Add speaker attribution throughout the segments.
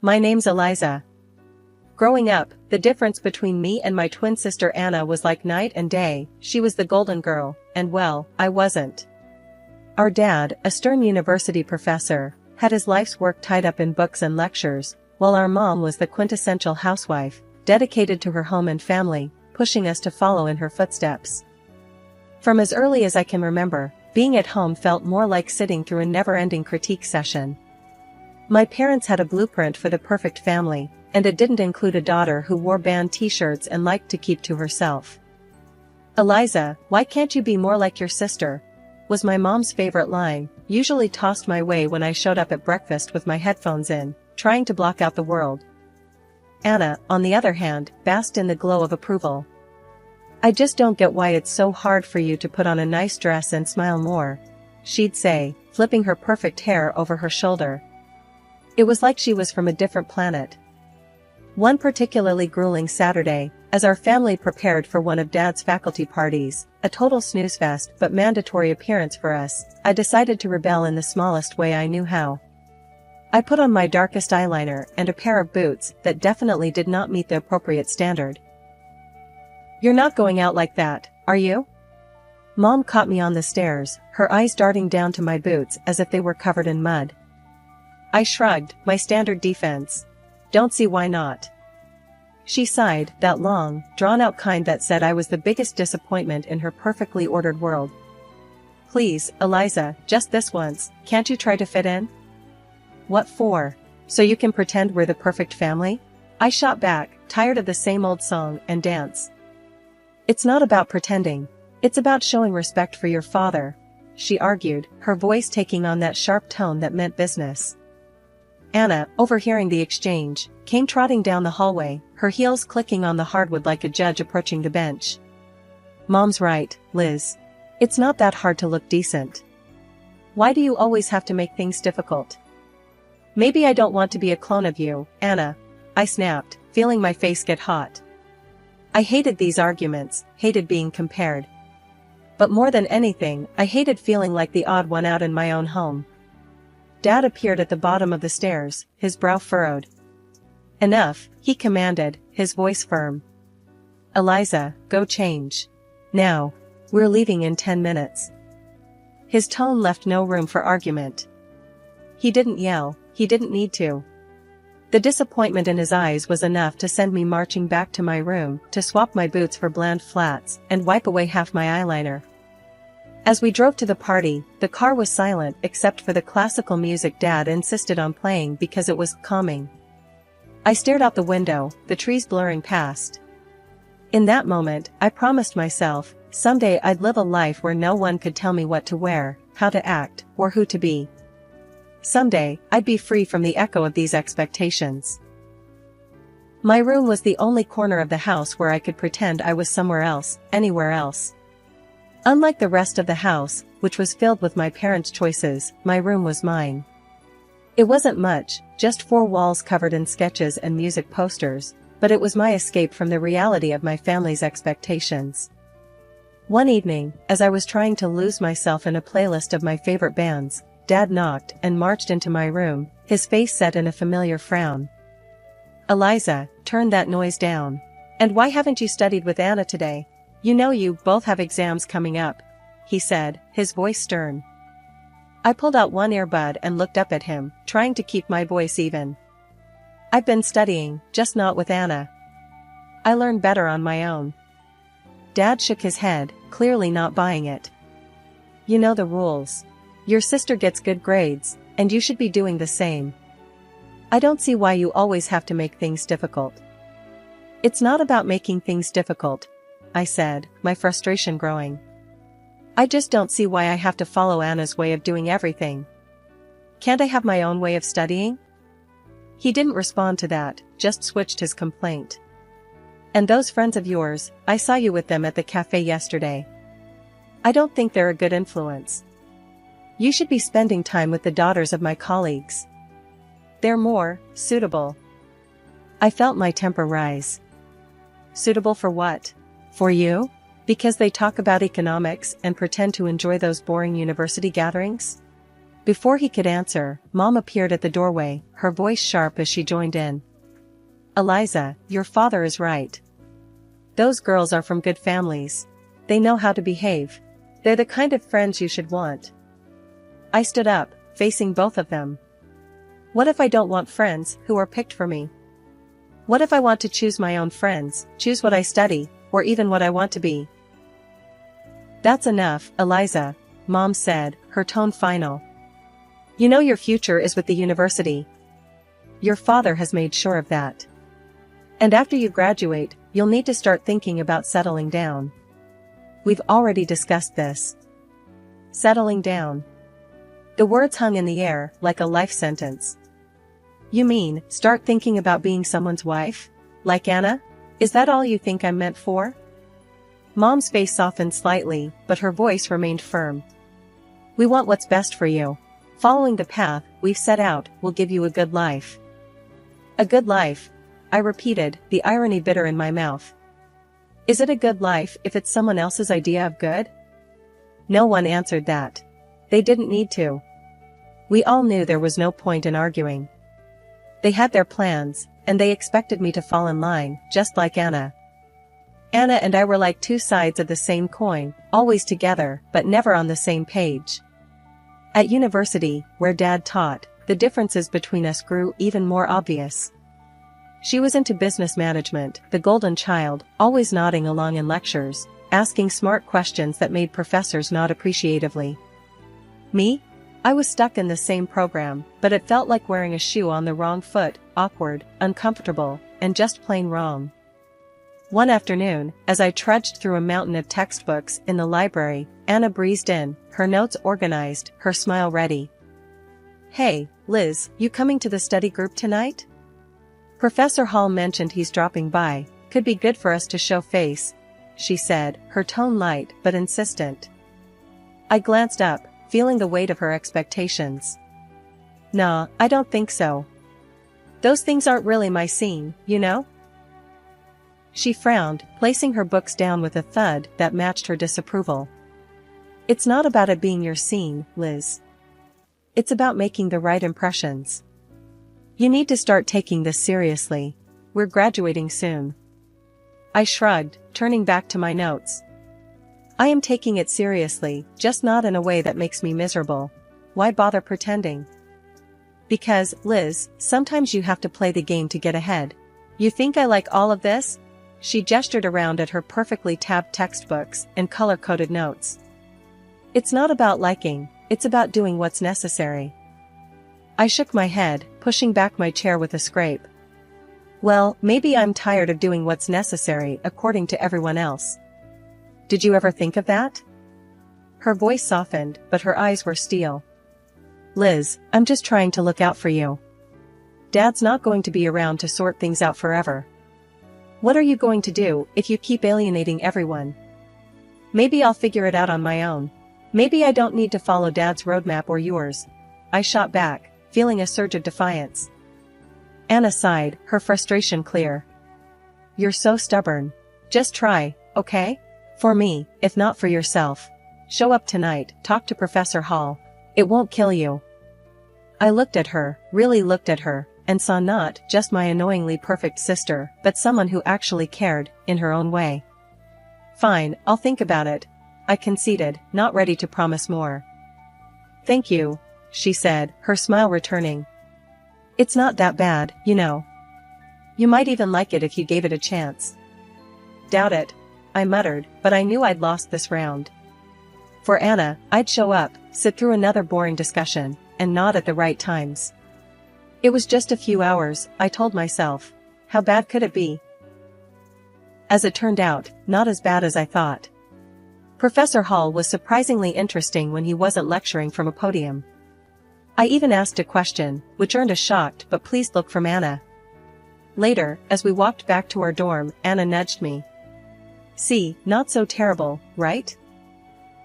Speaker 1: My name's Eliza. Growing up, the difference between me and my twin sister Anna was like night and day. She was the golden girl, and well, I wasn't. Our dad, a stern university professor, had his life's work tied up in books and lectures, while our mom was the quintessential housewife, dedicated to her home and family, pushing us to follow in her footsteps. From as early as I can remember, being at home felt more like sitting through a never-ending critique session. My parents had a blueprint for the perfect family, and it didn't include a daughter who wore band t-shirts and liked to keep to herself. "Eliza, why can't you be more like your sister?" was my mom's favorite line, usually tossed my way when I showed up at breakfast with my headphones in, trying to block out the world. Anna, on the other hand, basked in the glow of approval. "I just don't get why it's so hard for you to put on a nice dress and smile more," she'd say, flipping her perfect hair over her shoulder. It was like she was from a different planet. One particularly grueling Saturday, as our family prepared for one of Dad's faculty parties, a total snooze fest but mandatory appearance for us, I decided to rebel in the smallest way I knew how. I put on my darkest eyeliner and a pair of boots that definitely did not meet the appropriate standard. "You're not going out like that, are you?" Mom caught me on the stairs, her eyes darting down to my boots as if they were covered in mud. I shrugged, my standard defense. "Don't see why not." She sighed, that long, drawn-out kind that said I was the biggest disappointment in her perfectly ordered world. "Please, Eliza, just this once, can't you try to fit in?" "What for? So you can pretend we're the perfect family?" I shot back, tired of the same old song and dance. "It's not about pretending. It's about showing respect for your father," she argued, her voice taking on that sharp tone that meant business. Anna, overhearing the exchange, came trotting down the hallway, her heels clicking on the hardwood like a judge approaching the bench. "Mom's right, Liz. It's not that hard to look decent. Why do you always have to make things difficult?" "Maybe I don't want to be a clone of you, Anna," I snapped, feeling my face get hot. I hated these arguments, hated being compared. But more than anything, I hated feeling like the odd one out in my own home. Dad appeared at the bottom of the stairs, his brow furrowed. "Enough," he commanded, his voice firm. "Eliza, go change. Now. We're leaving in 10 minutes." His tone left no room for argument. He didn't yell, he didn't need to. The disappointment in his eyes was enough to send me marching back to my room to swap my boots for bland flats and wipe away half my eyeliner. As we drove to the party, the car was silent except for the classical music Dad insisted on playing because it was calming. I stared out the window, the trees blurring past. In that moment, I promised myself, someday I'd live a life where no one could tell me what to wear, how to act, or who to be. Someday, I'd be free from the echo of these expectations. My room was the only corner of the house where I could pretend I was somewhere else, anywhere else. Unlike the rest of the house, which was filled with my parents' choices, my room was mine. It wasn't much, just 4 walls covered in sketches and music posters, but it was my escape from the reality of my family's expectations. One evening, as I was trying to lose myself in a playlist of my favorite bands, Dad knocked and marched into my room, his face set in a familiar frown. "Eliza, turn that noise down. And why haven't you studied with Anna today? You know you both have exams coming up," he said, his voice stern. I pulled out one earbud and looked up at him, trying to keep my voice even. "I've been studying, just not with Anna. I learn better on my own." Dad shook his head, clearly not buying it. "You know the rules. Your sister gets good grades, and you should be doing the same. I don't see why you always have to make things difficult." "It's not about making things difficult," I said, my frustration growing. "I just don't see why I have to follow Anna's way of doing everything. Can't I have my own way of studying?" He didn't respond to that, just switched his complaint. "And those friends of yours, I saw you with them at the cafe yesterday. I don't think they're a good influence. You should be spending time with the daughters of my colleagues. They're more suitable." I felt my temper rise. "Suitable for what? For you? Because they talk about economics and pretend to enjoy those boring university gatherings?" Before he could answer, Mom appeared at the doorway, her voice sharp as she joined in. Eliza, your father is right. Those girls are from good families. They know how to behave. They're the kind of friends you should want. I stood up, facing both of them. What if I don't want friends who are picked for me? What if I want to choose my own friends, choose what I study, or even what I want to be? That's enough, Eliza, Mom said, her tone final. You know your future is with the university. Your father has made sure of that. And after you graduate, you'll need to start thinking about settling down. We've already discussed this. Settling down. The words hung in the air like a life sentence. You mean, start thinking about being someone's wife? Like Anna? Is that all you think I'm meant for? Mom's face softened slightly, but her voice remained firm. We want what's best for you. Following the path we've set out will give you a good life. A good life, I repeated, the irony bitter in my mouth. Is it a good life if it's someone else's idea of good? No one answered that. They didn't need to. We all knew there was no point in arguing. They had their plans, and they expected me to fall in line, just like Anna. Anna and I were like two sides of the same coin, always together, but never on the same page. At university, where Dad taught, the differences between us grew even more obvious. She was into business management, the golden child, always nodding along in lectures, asking smart questions that made professors nod appreciatively. Me? I was stuck in the same program, but it felt like wearing a shoe on the wrong foot, awkward, uncomfortable, and just plain wrong. One afternoon, as I trudged through a mountain of textbooks in the library, Anna breezed in, her notes organized, her smile ready. Hey, Liz, you coming to the study group tonight? Professor Hall mentioned he's dropping by, could be good for us to show face, she said, her tone light but insistent. I glanced up, feeling the weight of her expectations. Nah, I don't think so. Those things aren't really my scene, you know? She frowned, placing her books down with a thud that matched her disapproval. It's not about it being your scene, Liz. It's about making the right impressions. You need to start taking this seriously. We're graduating soon. I shrugged, turning back to my notes. I am taking it seriously, just not in a way that makes me miserable. Why bother pretending? Because, Liz, sometimes you have to play the game to get ahead. You think I like all of this? She gestured around at her perfectly tabbed textbooks and color-coded notes. It's not about liking, it's about doing what's necessary. I shook my head, pushing back my chair with a scrape. Well, maybe I'm tired of doing what's necessary according to everyone else. Did you ever think of that? Her voice softened, but her eyes were steel. Liz, I'm just trying to look out for you. Dad's not going to be around to sort things out forever. What are you going to do if you keep alienating everyone? Maybe I'll figure it out on my own. Maybe I don't need to follow Dad's roadmap or yours. I shot back, feeling a surge of defiance. Anna sighed, her frustration clear. You're so stubborn. Just try, okay? For me, if not for yourself. Show up tonight, talk to Professor Hall. It won't kill you. I looked at her, really looked at her, and saw not just my annoyingly perfect sister, but someone who actually cared, in her own way. Fine, I'll think about it, I conceded, not ready to promise more. Thank you, she said, her smile returning. It's not that bad, you know. You might even like it if you gave it a chance. Doubt it, I muttered, but I knew I'd lost this round. For Anna, I'd show up, sit through another boring discussion, and nod at the right times. It was just a few hours, I told myself. How bad could it be? As it turned out, not as bad as I thought. Professor Hall was surprisingly interesting when he wasn't lecturing from a podium. I even asked a question, which earned a shocked but pleased look from Anna. Later, as we walked back to our dorm, Anna nudged me. See, not so terrible, right?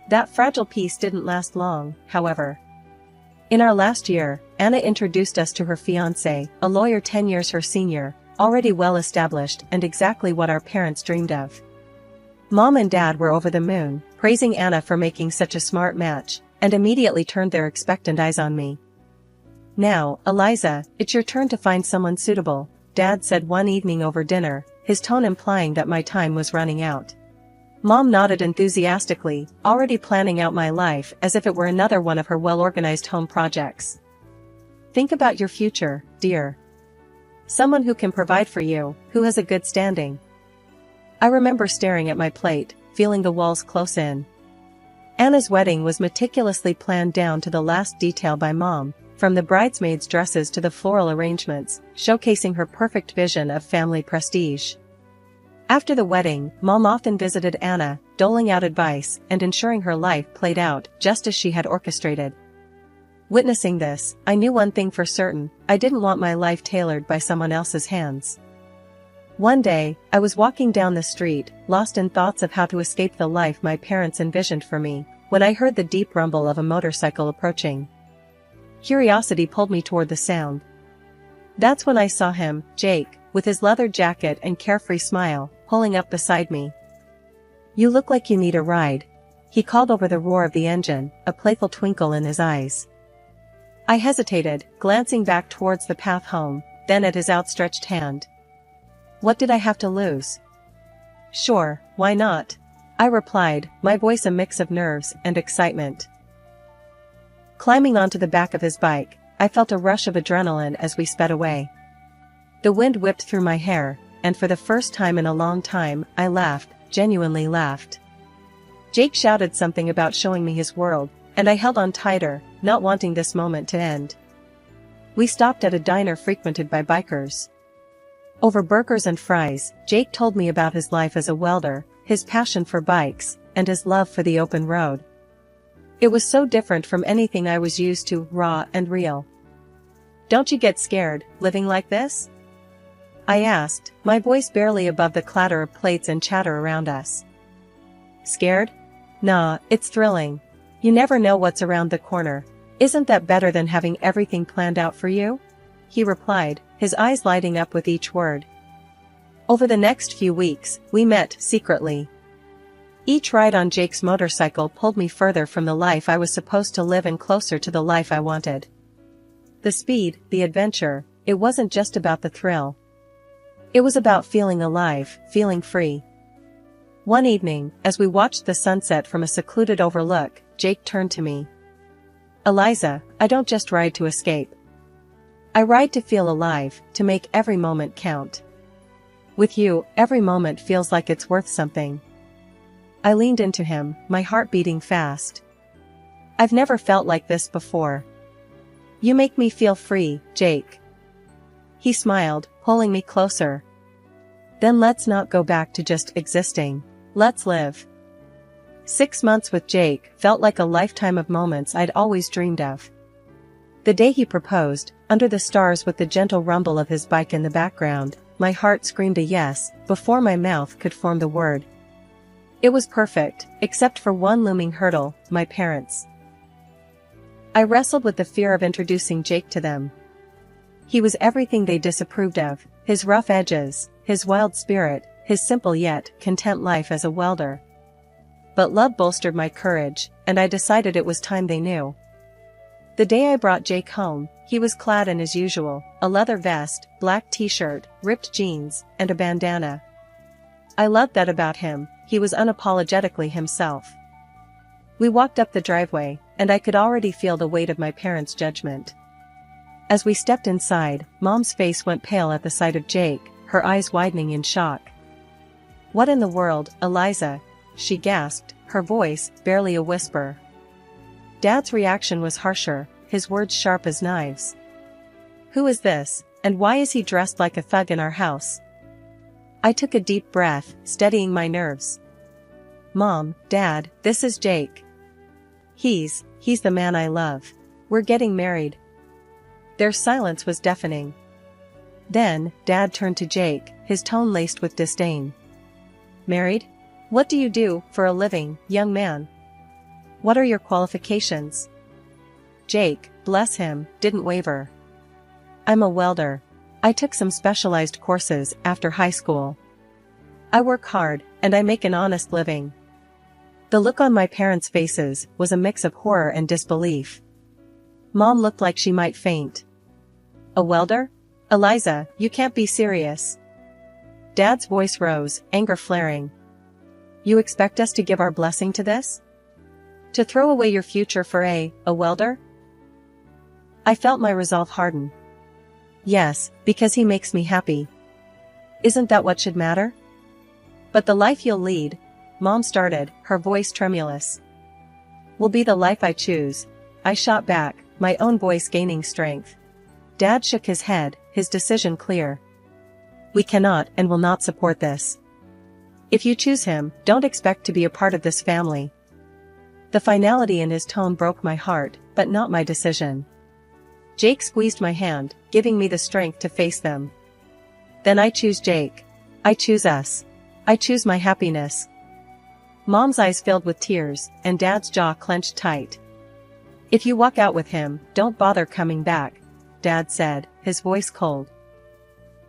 Speaker 1: That fragile piece didn't last long, however. In our last year, Anna introduced us to her fiancé, a lawyer 10 years her senior, already well established and exactly what our parents dreamed of. Mom and Dad were over the moon, praising Anna for making such a smart match, and immediately turned their expectant eyes on me. "Now, Eliza, it's your turn to find someone suitable," Dad said one evening over dinner, his tone implying that my time was running out. Mom nodded enthusiastically, already planning out my life as if it were another one of her well-organized home projects. "Think about your future, dear. Someone who can provide for you, who has a good standing." I remember staring at my plate, feeling the walls close in. Anna's wedding was meticulously planned down to the last detail by Mom, from the bridesmaids' dresses to the floral arrangements, showcasing her perfect vision of family prestige. After the wedding, Mom often visited Anna, doling out advice and ensuring her life played out just as she had orchestrated. Witnessing this, I knew one thing for certain: I didn't want my life tailored by someone else's hands. One day, I was walking down the street, lost in thoughts of how to escape the life my parents envisioned for me, when I heard the deep rumble of a motorcycle approaching. Curiosity pulled me toward the sound. That's when I saw him, Jake, with his leather jacket and carefree smile, pulling up beside me. "You look like you need a ride," he called over the roar of the engine, a playful twinkle in his eyes. I hesitated, glancing back towards the path home, then at his outstretched hand. What did I have to lose? "Sure, why not?" I replied, my voice a mix of nerves and excitement. Climbing onto the back of his bike, I felt a rush of adrenaline as we sped away. The wind whipped through my hair, and for the first time in a long time, I laughed, genuinely laughed. Jake shouted something about showing me his world, and I held on tighter, not wanting this moment to end. We stopped at a diner frequented by bikers. Over burgers and fries, Jake told me about his life as a welder, his passion for bikes, and his love for the open road. It was so different from anything I was used to, raw and real. "Don't you get scared, living like this?" I asked, my voice barely above the clatter of plates and chatter around us. "Scared? Nah, it's thrilling. You never know what's around the corner. Isn't that better than having everything planned out for you?" he replied, his eyes lighting up with each word. Over the next few weeks, we met secretly. Each ride on Jake's motorcycle pulled me further from the life I was supposed to live and closer to the life I wanted. The speed, the adventure, it wasn't just about the thrill. It was about feeling alive, feeling free. One evening, as we watched the sunset from a secluded overlook, Jake turned to me. "Eliza, I don't just ride to escape. I ride to feel alive, to make every moment count. With you, every moment feels like it's worth something." I leaned into him, my heart beating fast. "I've never felt like this before. You make me feel free, Jake." He smiled, pulling me closer. "Then let's not go back to just existing. Let's live." 6 months with Jake felt like a lifetime of moments I'd always dreamed of. The day he proposed, under the stars with the gentle rumble of his bike in the background, my heart screamed a yes, before my mouth could form the word. It was perfect, except for one looming hurdle, my parents. I wrestled with the fear of introducing Jake to them. He was everything they disapproved of: his rough edges, his wild spirit, his simple yet content life as a welder. But love bolstered my courage, and I decided it was time they knew. The day I brought Jake home, he was clad in his usual, a leather vest, black t-shirt, ripped jeans, and a bandana. I loved that about him: he was unapologetically himself. We walked up the driveway, and I could already feel the weight of my parents' judgment. As we stepped inside, Mom's face went pale at the sight of Jake, her eyes widening in shock. "What in the world, Eliza?" she gasped, her voice barely a whisper. Dad's reaction was harsher, his words sharp as knives. "Who is this, and why is he dressed like a thug in our house?" I took a deep breath, steadying my nerves. "Mom, Dad, this is Jake. He's the man I love. We're getting married." Their silence was deafening. Then, Dad turned to Jake, his tone laced with disdain. "Married? What do you do for a living, young man? What are your qualifications?" Jake, bless him, didn't waver. "I'm a welder. I took some specialized courses after high school. I work hard, and I make an honest living." The look on my parents' faces was a mix of horror and disbelief. Mom looked like she might faint. A welder? Eliza, you can't be serious. Dad's voice rose, anger flaring. You expect us to give our blessing to this? To throw away your future for a welder? I felt my resolve harden. Yes, because he makes me happy. Isn't that what should matter? But the life you'll lead, Mom started, her voice tremulous. Will be the life I choose, I shot back, my own voice gaining strength. Dad shook his head, his decision clear. We cannot and will not support this. If you choose him, don't expect to be a part of this family. The finality in his tone broke my heart, but not my decision. Jake squeezed my hand, giving me the strength to face them. Then I choose Jake. I choose us. I choose my happiness. Mom's eyes filled with tears, and Dad's jaw clenched tight. If you walk out with him, don't bother coming back, Dad said, his voice cold.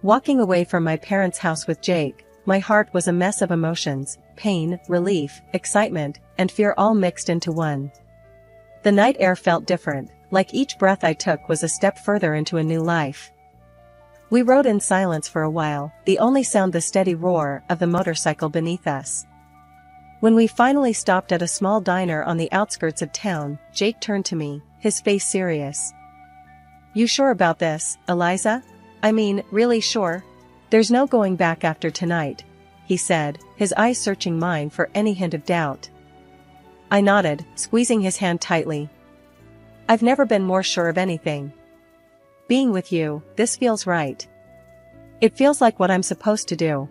Speaker 1: Walking away from my parents' house with Jake, my heart was a mess of emotions, pain, relief, excitement, and fear all mixed into one. The night air felt different, like each breath I took was a step further into a new life. We rode in silence for a while, the only sound the steady roar of the motorcycle beneath us. When we finally stopped at a small diner on the outskirts of town, Jake turned to me, his face serious. You sure about this, Eliza? I mean, really sure? There's no going back after tonight, he said, his eyes searching mine for any hint of doubt. I nodded, squeezing his hand tightly. I've never been more sure of anything. Being with you, this feels right. It feels like what I'm supposed to do.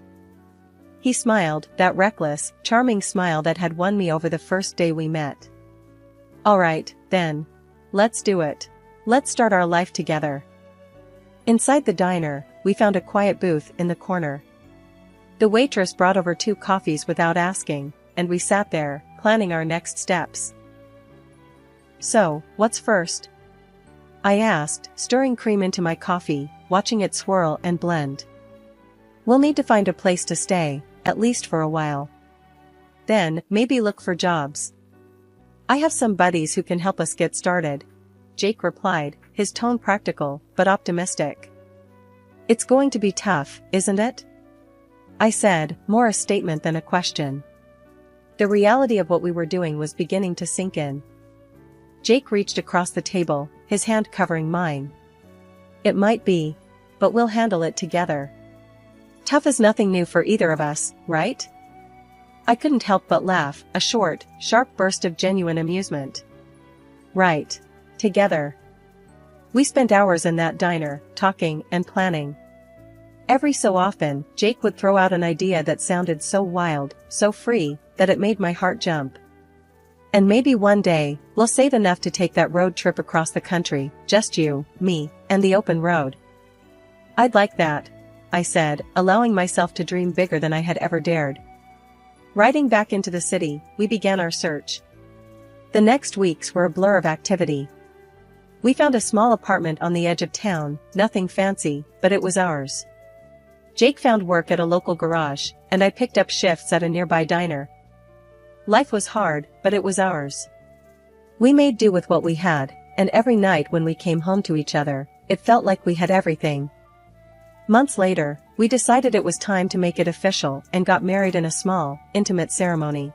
Speaker 1: He smiled, that reckless, charming smile that had won me over the first day we met. All right, then. Let's do it. Let's start our life together. Inside the diner, we found a quiet booth in the corner. The waitress brought over 2 coffees without asking, and we sat there, planning our next steps. So, what's first? I asked, stirring cream into my coffee, watching it swirl and blend. We'll need to find a place to stay, at least for a while. Then, maybe look for jobs. I have some buddies who can help us get started, Jake replied, his tone practical, but optimistic. It's going to be tough, isn't it? I said, more a statement than a question. The reality of what we were doing was beginning to sink in. Jake reached across the table, his hand covering mine. It might be, but we'll handle it together. Tough is nothing new for either of us, right? I couldn't help but laugh, a short, sharp burst of genuine amusement. Right. Together. We spent hours in that diner, talking and planning. Every so often, Jake would throw out an idea that sounded so wild, so free, that it made my heart jump. And maybe one day, we'll save enough to take that road trip across the country, just you, me, and the open road. I'd like that, I said, allowing myself to dream bigger than I had ever dared. Riding back into the city, we began our search. The next weeks were a blur of activity. We found a small apartment on the edge of town, nothing fancy, but it was ours. Jake found work at a local garage, and I picked up shifts at a nearby diner. Life was hard, but it was ours. We made do with what we had, and every night when we came home to each other, it felt like we had everything. Months later, we decided it was time to make it official and got married in a small, intimate ceremony.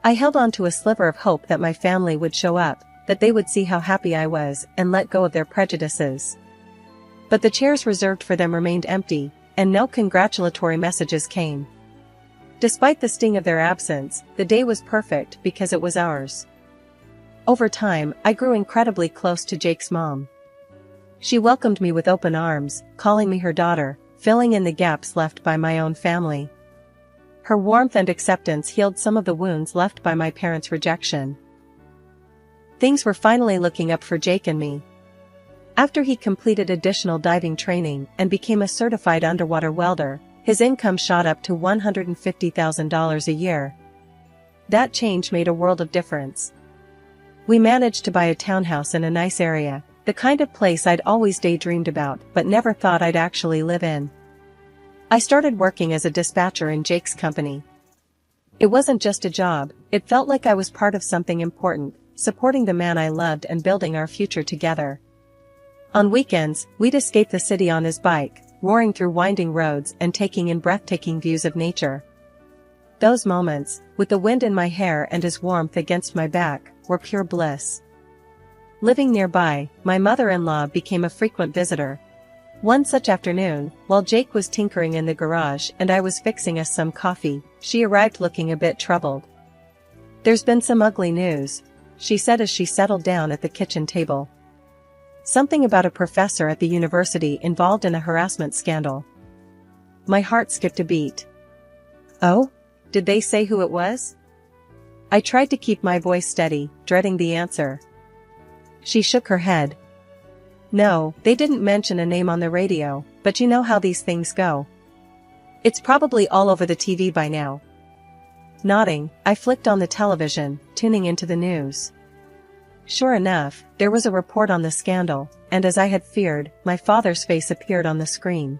Speaker 1: I held on to a sliver of hope that my family would show up, that they would see how happy I was and let go of their prejudices. But the chairs reserved for them remained empty, and no congratulatory messages came. Despite the sting of their absence, the day was perfect because it was ours. Over time, I grew incredibly close to Jake's mom. She welcomed me with open arms, calling me her daughter, filling in the gaps left by my own family. Her warmth and acceptance healed some of the wounds left by my parents' rejection. Things were finally looking up for Jake and me. After he completed additional diving training and became a certified underwater welder, his income shot up to $150,000 a year. That change made a world of difference. We managed to buy a townhouse in a nice area, the kind of place I'd always daydreamed about but never thought I'd actually live in. I started working as a dispatcher in Jake's company. It wasn't just a job, it felt like I was part of something important, supporting the man I loved and building our future together. On weekends, we'd escape the city on his bike, roaring through winding roads and taking in breathtaking views of nature. Those moments, with the wind in my hair and his warmth against my back, were pure bliss. Living nearby, my mother-in-law became a frequent visitor. One such afternoon, while Jake was tinkering in the garage and I was fixing us some coffee, she arrived looking a bit troubled. "There's been some ugly news," she said as she settled down at the kitchen table. "Something about a professor at the university involved in a harassment scandal." My heart skipped a beat. "Oh? Did they say who it was?" I tried to keep my voice steady, dreading the answer. She shook her head. "No, they didn't mention a name on the radio, but you know how these things go. It's probably all over the TV by now." Nodding, I flicked on the television, tuning into the news. Sure enough, there was a report on the scandal, and as I had feared, my father's face appeared on the screen.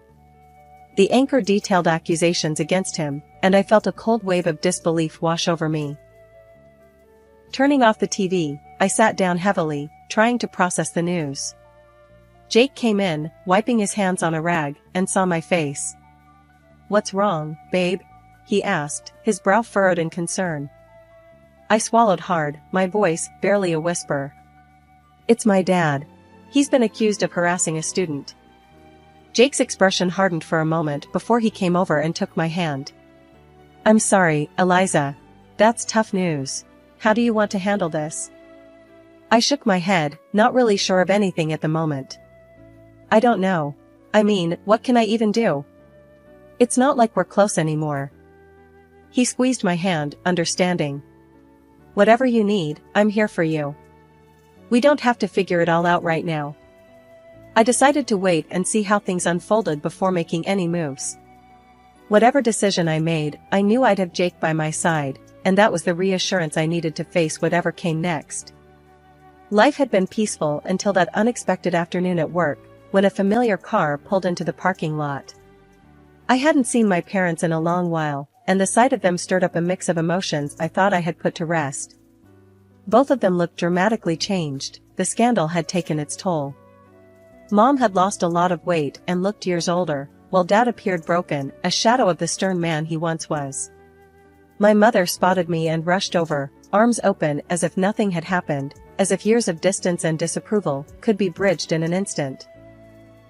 Speaker 1: The anchor detailed accusations against him, and I felt a cold wave of disbelief wash over me. Turning off the TV, I sat down heavily, trying to process the news. Jake came in, wiping his hands on a rag, and saw my face. "What's wrong, babe?" he asked, his brow furrowed in concern. I swallowed hard, my voice barely a whisper. "It's my dad. He's been accused of harassing a student." Jake's expression hardened for a moment before he came over and took my hand. "I'm sorry, Eliza. That's tough news. How do you want to handle this?" I shook my head, not really sure of anything at the moment. "I don't know. I mean, what can I even do? It's not like we're close anymore." He squeezed my hand, understanding. "Whatever you need, I'm here for you. We don't have to figure it all out right now." I decided to wait and see how things unfolded before making any moves. Whatever decision I made, I knew I'd have Jake by my side, and that was the reassurance I needed to face whatever came next. Life had been peaceful until that unexpected afternoon at work, when a familiar car pulled into the parking lot. I hadn't seen my parents in a long while, and the sight of them stirred up a mix of emotions I thought I had put to rest. Both of them looked dramatically changed. The scandal had taken its toll. Mom had lost a lot of weight and looked years older, while Dad appeared broken, a shadow of the stern man he once was. My mother spotted me and rushed over, arms open as if nothing had happened, as if years of distance and disapproval could be bridged in an instant.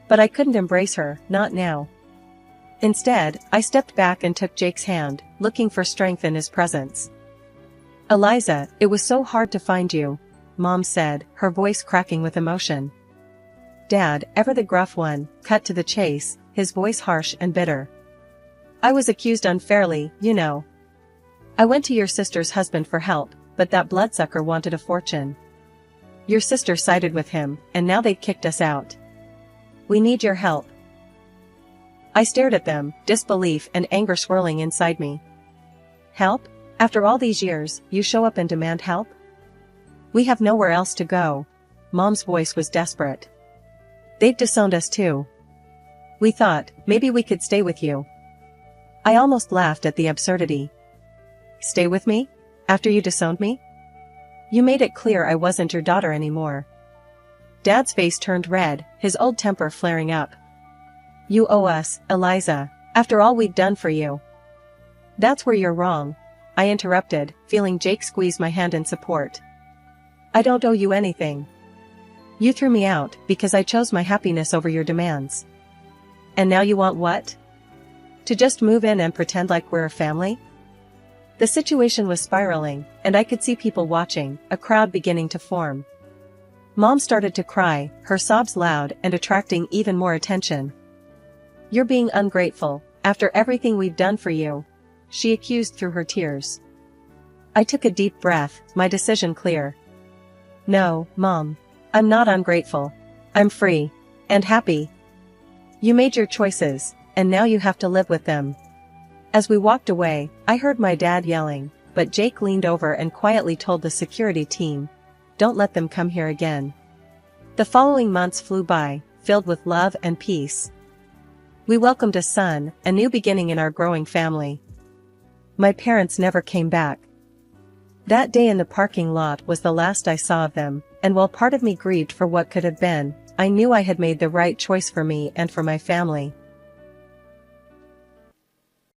Speaker 1: But I couldn't embrace her, not now. Instead, I stepped back and took Jake's hand, looking for strength in his presence. "Eliza, it was so hard to find you," Mom said, her voice cracking with emotion. Dad, ever the gruff one, cut to the chase, his voice harsh and bitter. "I was accused unfairly, you know. I went to your sister's husband for help, but that bloodsucker wanted a fortune. Your sister sided with him, and now they've kicked us out. We need your help." I stared at them, disbelief and anger swirling inside me. "Help? After all these years, you show up and demand help? We have nowhere else to go." Mom's voice was desperate. "They've disowned us too. We thought, maybe we could stay with you." I almost laughed at the absurdity. "Stay with me? After you disowned me? You made it clear I wasn't your daughter anymore." Dad's face turned red, his old temper flaring up. "You owe us, Eliza, after all we've done for you." "That's where you're wrong," I interrupted, feeling Jake squeeze my hand in support. "I don't owe you anything. You threw me out because I chose my happiness over your demands. And now you want what? To just move in and pretend like we're a family?" The situation was spiraling, and I could see people watching, a crowd beginning to form. Mom started to cry, her sobs loud and attracting even more attention. "You're being ungrateful, after everything we've done for you," she accused through her tears. I took a deep breath, my decision clear. "No, Mom. I'm not ungrateful. I'm free. And happy. You made your choices, and now you have to live with them." As we walked away, I heard my dad yelling, but Jake leaned over and quietly told the security team, "Don't let them come here again." The following months flew by, filled with love and peace. We welcomed a son, a new beginning in our growing family. My parents never came back. That day in the parking lot was the last I saw of them, and while part of me grieved for what could have been, I knew I had made the right choice for me and for my family.